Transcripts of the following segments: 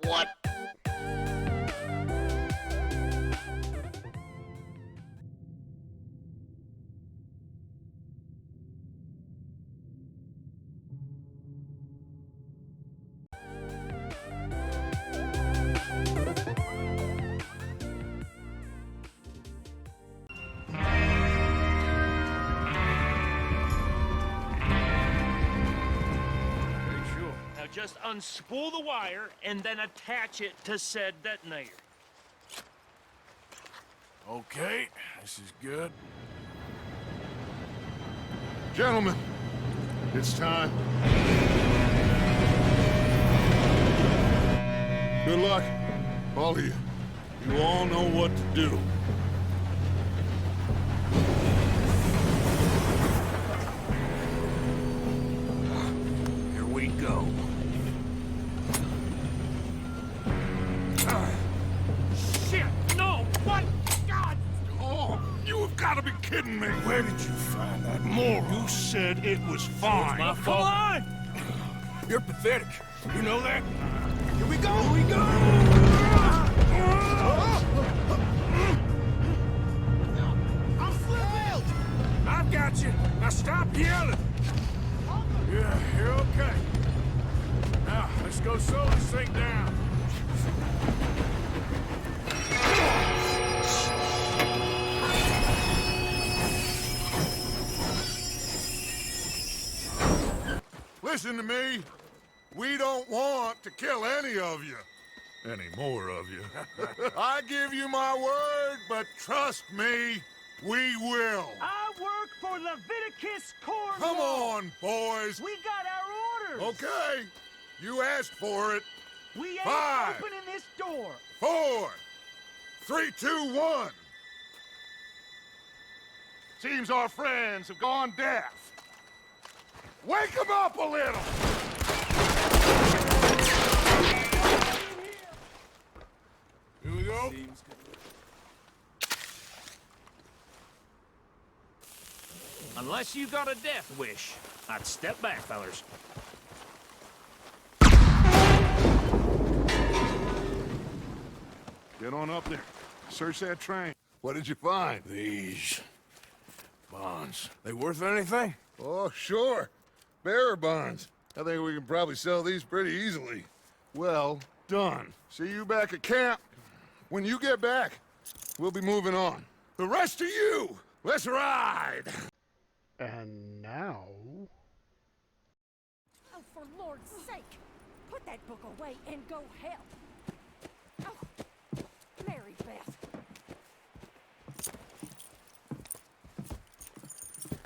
What? Just unspool the wire and then attach it to said detonator. Okay, this is good. Gentlemen, it's time. Good luck, all of you. You all know what to do. Here we go. Shit, no! What? God! Oh, you have got to be kidding me. Where did you find that moron? You said it was fine. My fault. Come on! You're pathetic. You know that? Here we go! Here we go! I'm flipped! I've got you. Now stop yelling. Yeah, you're okay. Now, let's go slow this thing down. Listen to me. We don't want to kill any of you. Any more of you. I give you my word, but trust me, we will. I work for Leviticus Cornwall. Come on, boys. We got our orders. Okay. You asked for it. We ain't 5, opening this door. 4, 3, 2, 1. Seems our friends have gone deaf. Wake them up a little! Here we go. Unless you got a death wish, I'd step back, fellers. Get on up there. Search that train. What did you find? These bonds. They worth anything? Oh, sure. Bearer bonds. I think we can probably sell these pretty easily. Well done. See you back at camp. When you get back, we'll be moving on. The rest of you, let's ride! And now... Oh, for Lord's sake! Put that book away and go help! Oh, Mary Beth.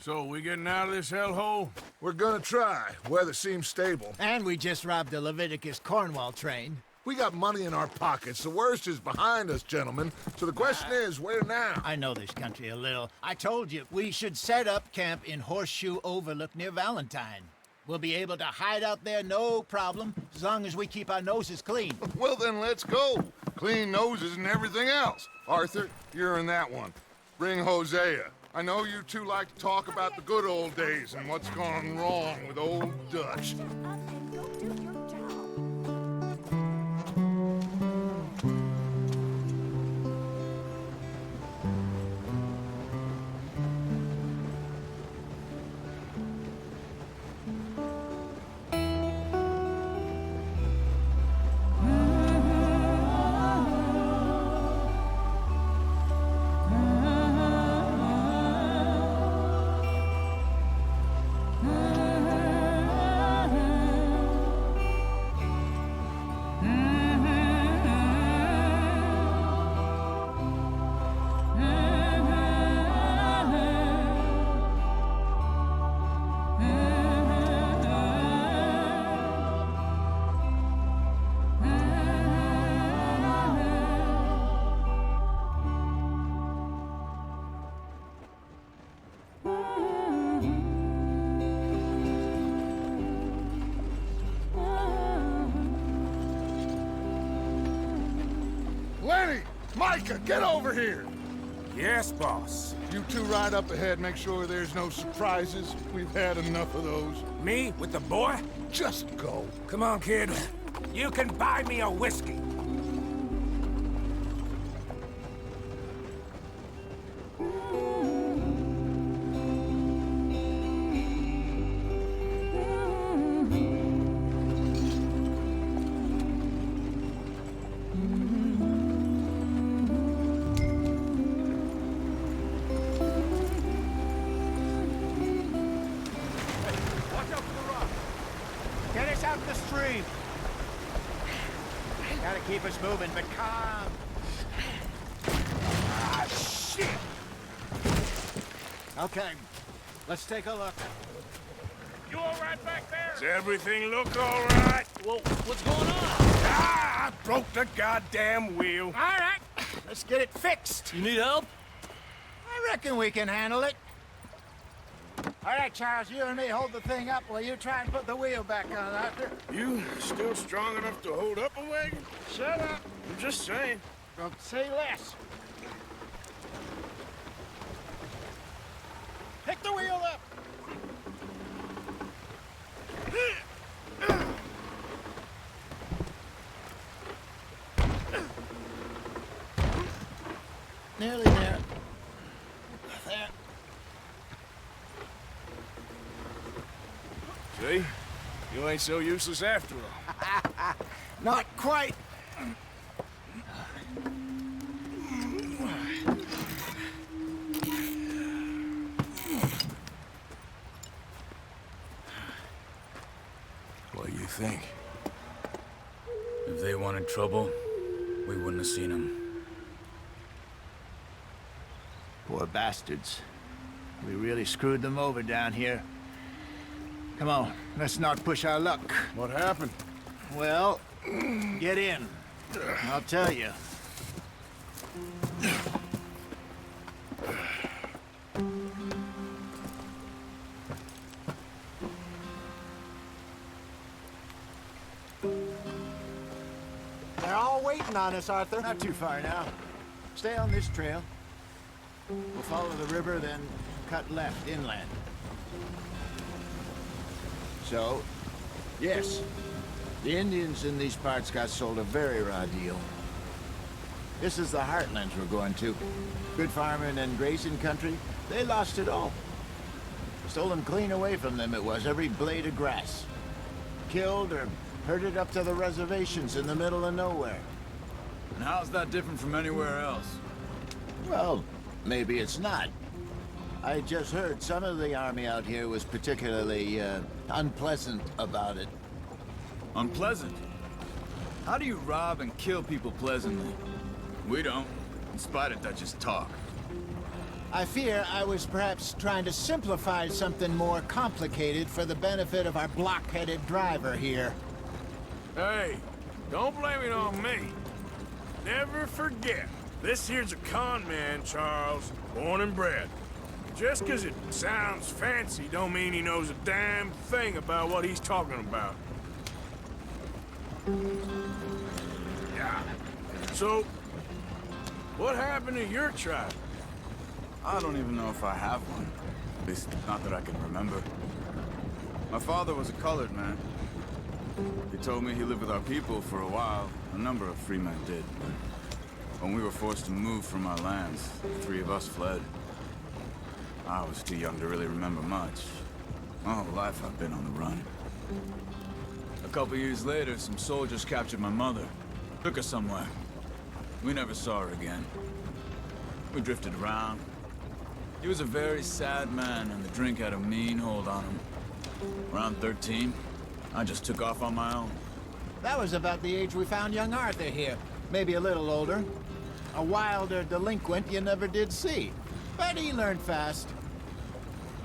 So, we getting out of this hellhole? We're gonna try. Weather seems stable. And we just robbed the Leviticus Cornwall train. We got money in our pockets. The worst is behind us, gentlemen. So the question is, where now? I know this country a little. I told you, we should set up camp in Horseshoe Overlook near Valentine. We'll be able to hide out there, no problem, as long as we keep our noses clean. Well, then let's go. Clean noses and everything else. Arthur, you're in that one. Bring Hosea. I know you two like to talk about the good old days and what's gone wrong with old Dutch. Shut up and go do your job. Lenny! Micah, get over here! Yes, boss. You two ride up ahead, make sure there's no surprises. We've had enough of those. Me with the boy? Just go. Come on, kid. You can buy me a whiskey. Get us out the stream. Gotta keep us moving, but calm. Ah, shit! Okay, let's take a look. You all right back there? Does everything look all right? Well, what's going on? Ah, I broke the goddamn wheel. All right, let's get it fixed. You need help? I reckon we can handle it. All right, Charles, you and me hold the thing up while you try and put the wheel back on, Arthur. You still strong enough to hold up a wagon? Shut up. I'm just saying. Don't say less. Pick the wheel up. Nearly there. There. See? You ain't so useless after all. Not quite. What do you think? If they wanted trouble, we wouldn't have seen them. Poor bastards. We really screwed them over down here. Come on, let's not push our luck. What happened? Well, get in. I'll tell you. They're all waiting on us, Arthur. Not too far now. Stay on this trail. We'll follow the river, then cut left inland. So, yes, the Indians in these parts got sold a very raw deal. This is the Heartlands we're going to. Good farming and grazing country. They lost it all. Stolen clean away from them it was, every blade of grass. Killed or herded up to the reservations in the middle of nowhere. And how's that different from anywhere else? Well, maybe it's not. I just heard some of the army out here was particularly, unpleasant about it. Unpleasant? How do you rob and kill people pleasantly? We don't, in spite of Dutch's talk. I fear I was perhaps trying to simplify something more complicated for the benefit of our block-headed driver here. Hey, don't blame it on me. Never forget, this here's a con man, Charles, born and bred. Just 'cause it sounds fancy don't mean he knows a damn thing about what he's talking about. Yeah. So, what happened to your tribe? I don't even know if I have one. At least, not that I can remember. My father was a colored man. He told me he lived with our people for a while. A number of free men did. When we were forced to move from our lands, the three of us fled. I was too young to really remember much. My whole life I've been on the run. A couple years later, some soldiers captured my mother. Took her somewhere. We never saw her again. We drifted around. He was a very sad man, and the drink had a mean hold on him. Around 13, I just took off on my own. That was about the age we found young Arthur here. Maybe a little older. A wilder delinquent you never did see. But he learned fast.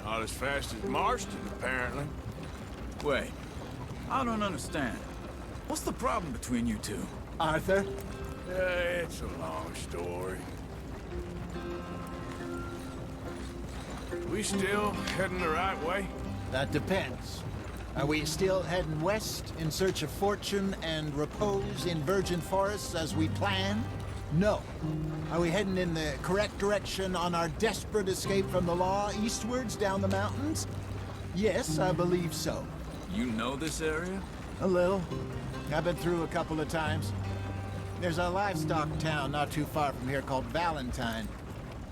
Not as fast as Marston, apparently. Wait, I don't understand. What's the problem between you two? Arthur? It's a long story. We still heading the right way? That depends. Are we still heading west in search of fortune and repose in virgin forests as we planned? No. Are we heading in the correct direction on our desperate escape from the law eastwards down the mountains? Yes, I believe so. You know this area? A little. I've been through a couple of times. There's a livestock town not too far from here called Valentine.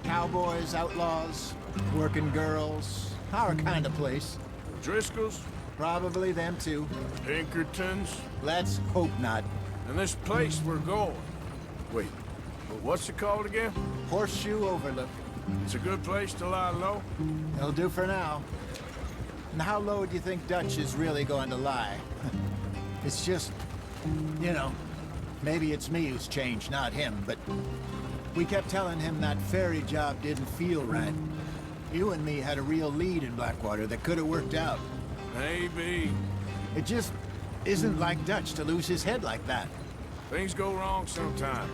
Cowboys, outlaws, working girls, our kind of place. Driscoll's? Probably them too. Pinkertons? Let's hope not. And this place we're going. Wait, what's it called again? Horseshoe Overlook. It's a good place to lie low? It'll do for now. And how low do you think Dutch is really going to lie? It's just, you know, maybe it's me who's changed, not him, but we kept telling him that ferry job didn't feel right. You and me had a real lead in Blackwater that could have worked out. Maybe. It just isn't like Dutch to lose his head like that. Things go wrong sometimes.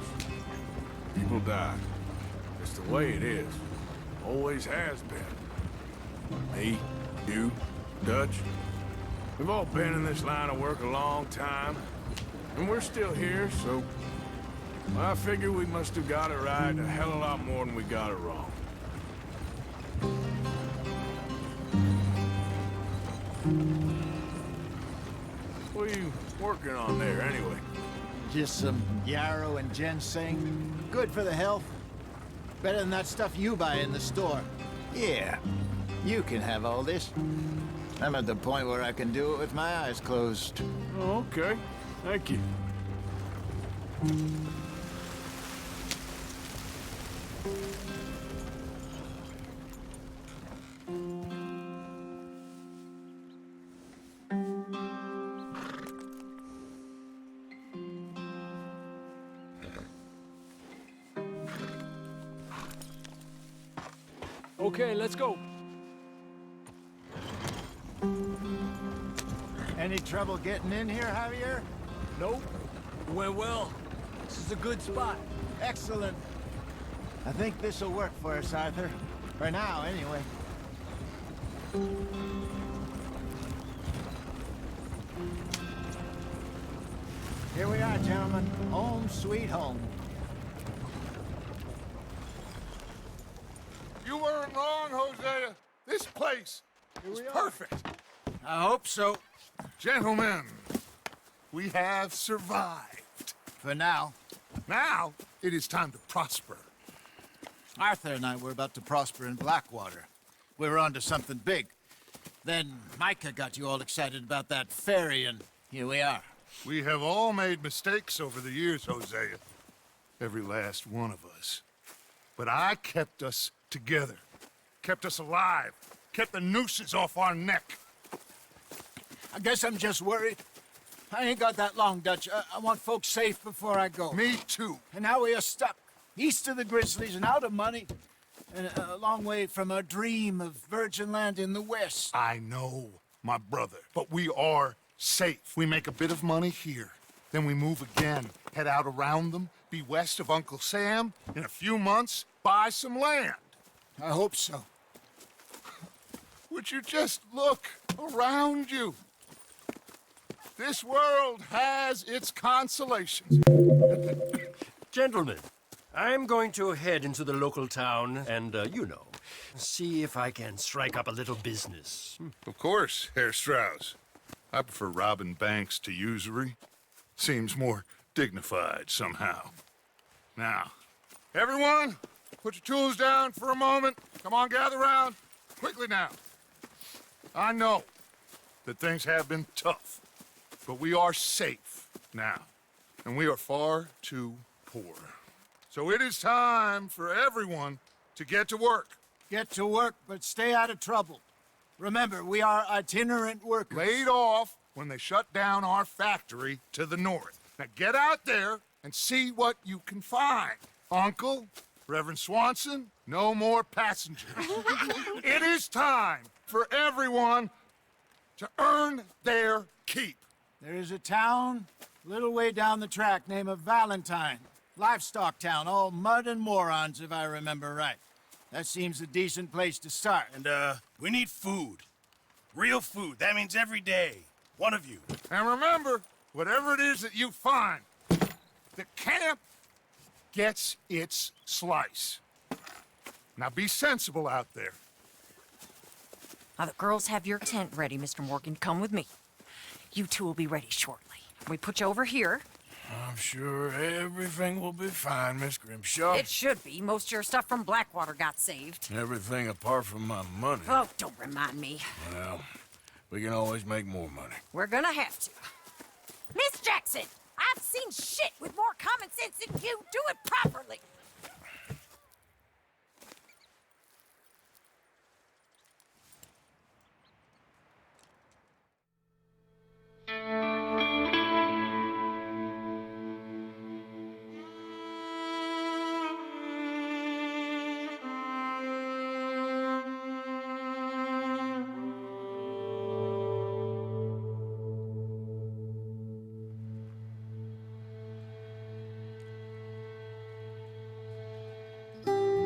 People die. It's the way it is. Always has been. Me, you, Dutch. We've all been in this line of work a long time. And we're still here, so... I figure we must have got it right a hell of a lot more than we got it wrong. What are you working on there, anyway? Just some yarrow and ginseng. Good for the health. Better than that stuff you buy in the store. Yeah, you can have all this. I'm at the point where I can do it with my eyes closed. Oh, okay. Thank you. Okay, let's go. Any trouble getting in here, Javier? Nope. Went well. This is a good spot. Excellent. I think this'll work for us, Arthur. For now, anyway. Here we are, gentlemen. Home sweet home. You weren't wrong, Hosea. This place is perfect. I hope so. Gentlemen, we have survived. For now. Now, it is time to prosper. Arthur and I were about to prosper in Blackwater. We were onto something big. Then Micah got you all excited about that ferry, and here we are. We have all made mistakes over the years, Hosea. Every last one of us. But I kept us together. Kept us alive. Kept the nooses off our neck. I guess I'm just worried. I ain't got that long, Dutch. I want folks safe before I go. Me too. And now we are stuck. East of the Grizzlies and out of money. And a long way from our dream of virgin land in the west. I know, my brother. But we are safe. We make a bit of money here. Then we move again. Head out around them. Be west of Uncle Sam. In a few months, buy some land. I hope so. Would you just look around you? This world has its consolations. Gentlemen, I'm going to head into the local town and, you know, see if I can strike up a little business. Of course, Herr Strauss. I prefer robbing banks to usury. Seems more dignified somehow. Now, everyone, put your tools down for a moment. Come on, gather round. Quickly now. I know that things have been tough, but we are safe now, and we are far too poor. So it is time for everyone to get to work. Get to work, but stay out of trouble. Remember, we are itinerant workers. Laid off when they shut down our factory to the north. Now get out there and see what you can find. Uncle, Reverend Swanson, no more passengers. It is time for everyone to earn their keep. There is a town a little way down the track named Valentine. Livestock town, all mud and morons, if I remember right. That seems a decent place to start. And, we need food. Real food. That means every day. One of you. And remember, whatever it is that you find, the camp gets its slice. Now be sensible out there. Now, the girls have your tent ready, Mr. Morgan. Come with me. You two will be ready shortly. We put you over here. I'm sure everything will be fine, Miss Grimshaw. It should be. Most of your stuff from Blackwater got saved. Everything apart from my money. Oh, don't remind me. Well, we can always make more money. We're gonna have to. Miss Jackson, I've seen shit with more common sense than you. Do it properly.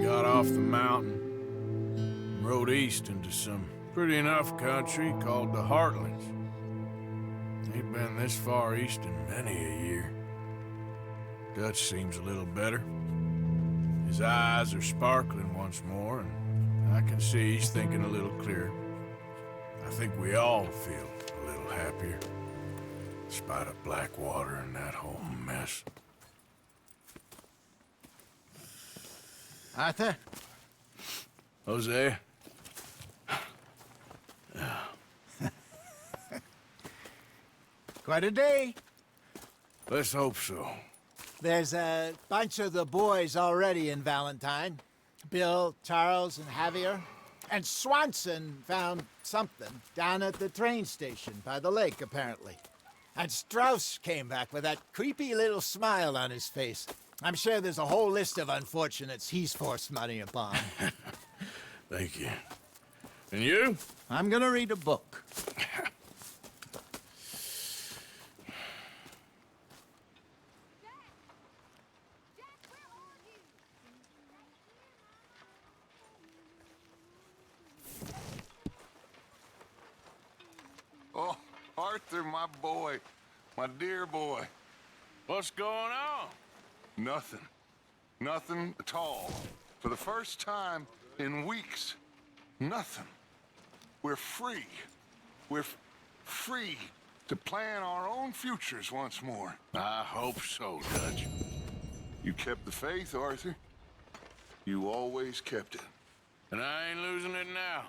Got off the mountain, rode east into some pretty enough country called the Heartlands. Ain't been this far east in many a year. Dutch seems a little better. His eyes are sparkling once more, and I can see he's thinking a little clearer. I think we all feel a little happier, in spite of Blackwater and that whole mess. Arthur? Jose? Quite a day. Let's hope so. There's a bunch of the boys already in Valentine. Bill, Charles, and Javier. And Swanson found something down at the train station by the lake, apparently. And Strauss came back with that creepy little smile on his face. I'm sure there's a whole list of unfortunates he's forced money upon. Thank you. And you? I'm gonna read a book. Oh, Arthur, my boy. My dear boy. What's going on? Nothing. Nothing at all. For the first time in weeks. Nothing. We're free. We're free to plan our own futures once more. I hope so, Dutch. You kept the faith, Arthur. You always kept it. And I ain't losing it now.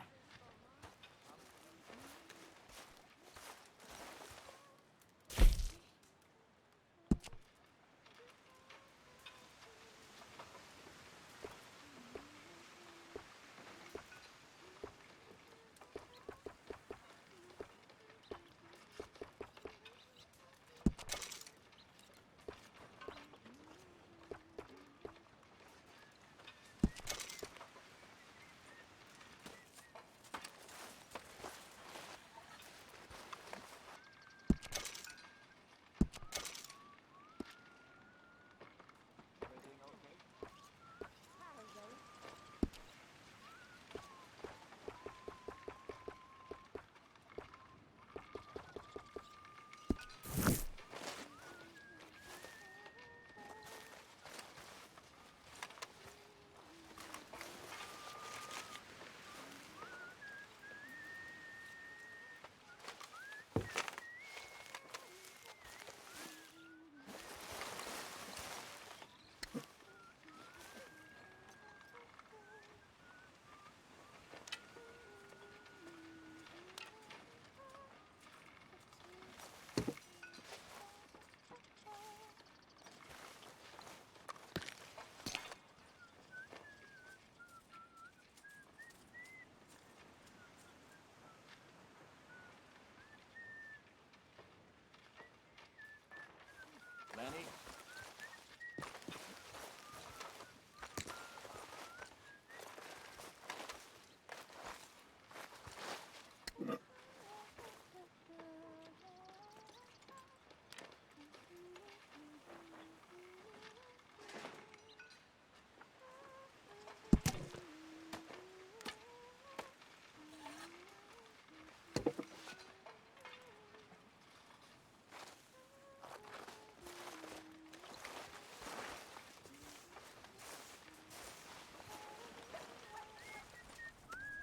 Lenny?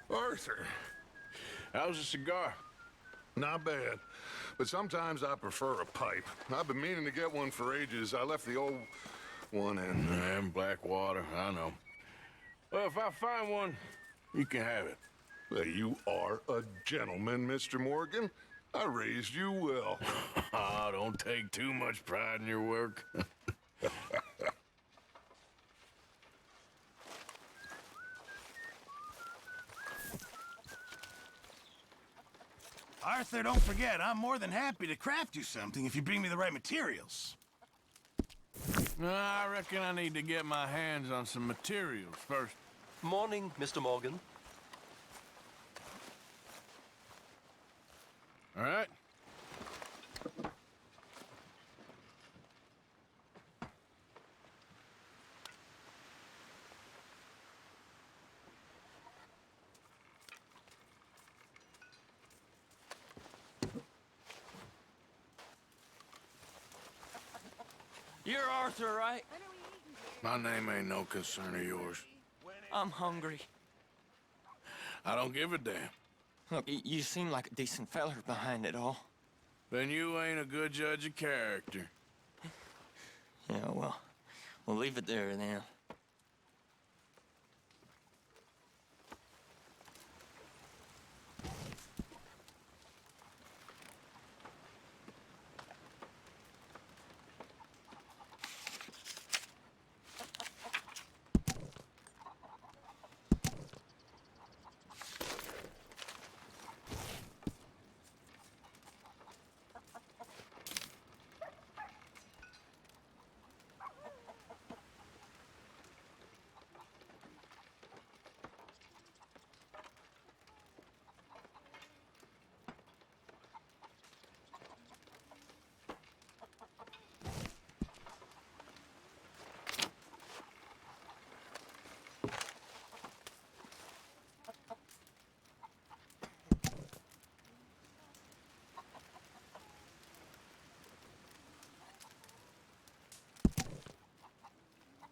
Arthur, How's the cigar? not bad. but sometimes I prefer a pipe. I've been meaning to get one for ages. I left the old one in Blackwater, I know. Well, if I find one, you can have it. Well, you are a gentleman, Mr. Morgan. I raised you well. Oh, don't take too much pride in your work. Arthur, don't forget, I'm more than happy to craft you something if you bring me the right materials. I reckon I need to get my hands on some materials first. Morning, Mr. Morgan. All right? You're Arthur, right? My name ain't no concern of yours. I'm hungry. I don't give a damn. Look, you seem like a decent feller behind it all. Then you ain't a good judge of character. Yeah, well, we'll leave it there then.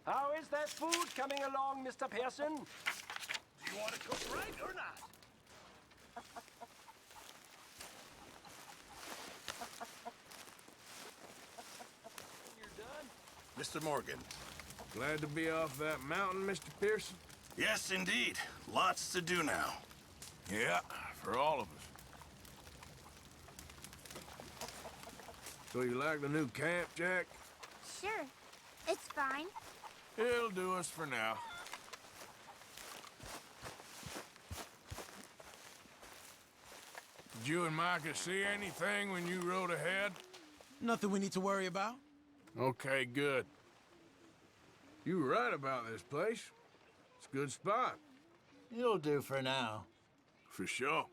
How is that food coming along, Mr. Pearson? Do you want to cook right or not? You're done? Mr. Morgan. Glad to be off that mountain, Mr. Pearson? Yes, indeed. Lots to do now. Yeah, for all of us. So you like the new camp, Jack? Sure. It's fine. It'll do us for now. Did you and Micah see anything when you rode ahead? Nothing we need to worry about. Okay, good. You were right about this place. It's a good spot. You'll do for now. For sure.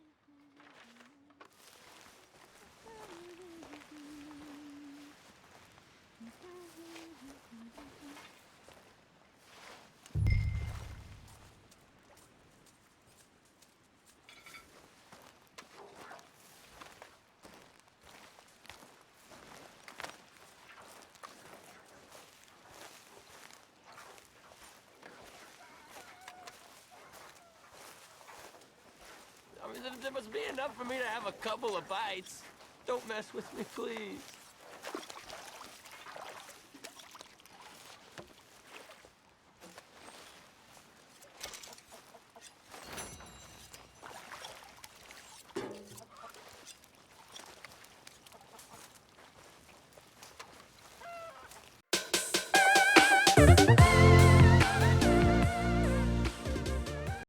I mean, there must be enough for me to have a couple of bites. Don't mess with me, please.